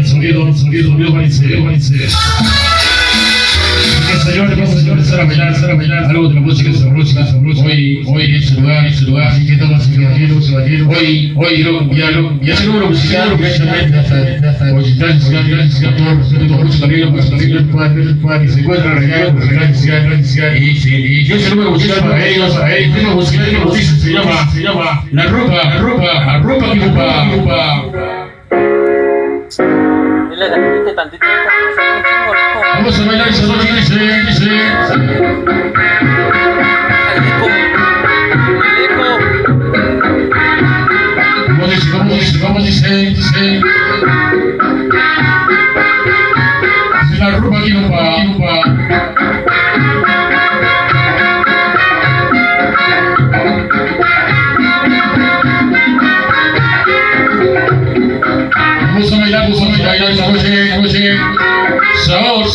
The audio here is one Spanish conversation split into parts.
sonido, parece. Señores, a bailar, algo de la música sabrosa. Hoy en ese lugar, así que estamos aquí, hoy, ya se número musical, precisamente, hasta 83, para que se encuentren regalar, y yo ese número musical para ellos, el tema musical que nos dicen se llama La Ropa que ocupa. Dile, repite tantito. Vamos a bailar esa noche, dice. El eco. ¿Cómo dice? La ropa que ocupa. Vamos a bailar esa noche. Sabor.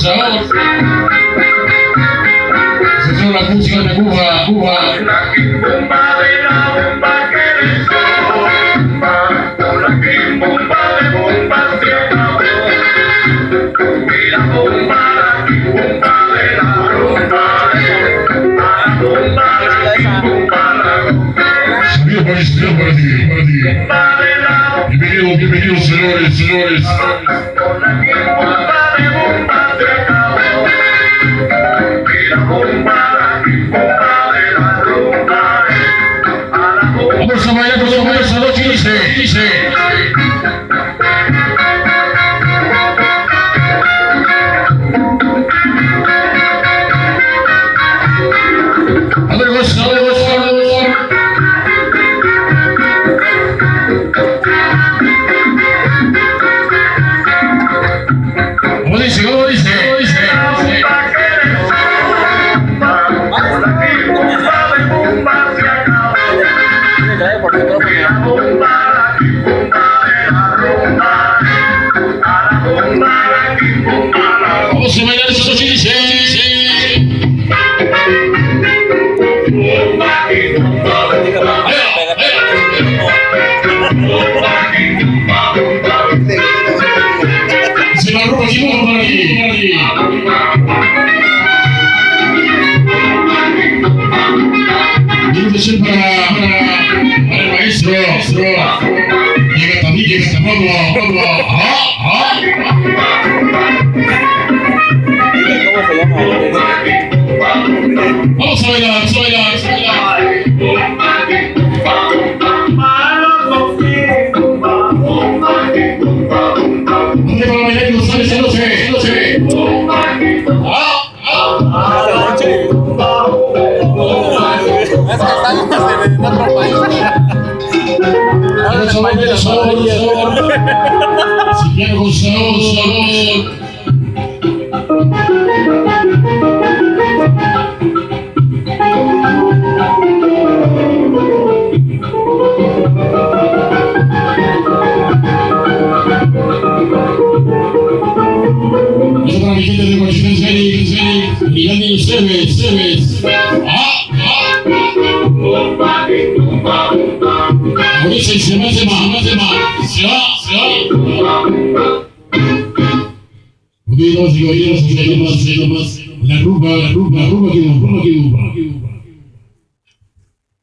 Se hizo la música de Cuba. La quimbomba de la bomba que le zumba, con la quimbomba de bomba se acabó. Y la quimbomba de la rumba, a la bomba, la quimbomba, la rumba. Sonido para ti. Bienvenidos, señores. Con la quimbomba de bomba se acabó. Y la quimbomba de la rumba, a la bomba. Vamos a bailar esa noche, dice. A ver, gozo. ¿Cómo dice? Vamos a bailar esa noche, dice. Se la ropa aquí por aquí. Invitación para el maestro. Llega también, vamos. ¿Cómo se llama? Vamos a bailar. ¿Dónde para bailar que no sale? No se ve. Es que estamos en otro país. Vamos a bailar sabor. Si quiero con sabor. Eso para mi gente de Washington y Andy ustedes. Ahorita se va. Unidos y caballeros, más. La rumba que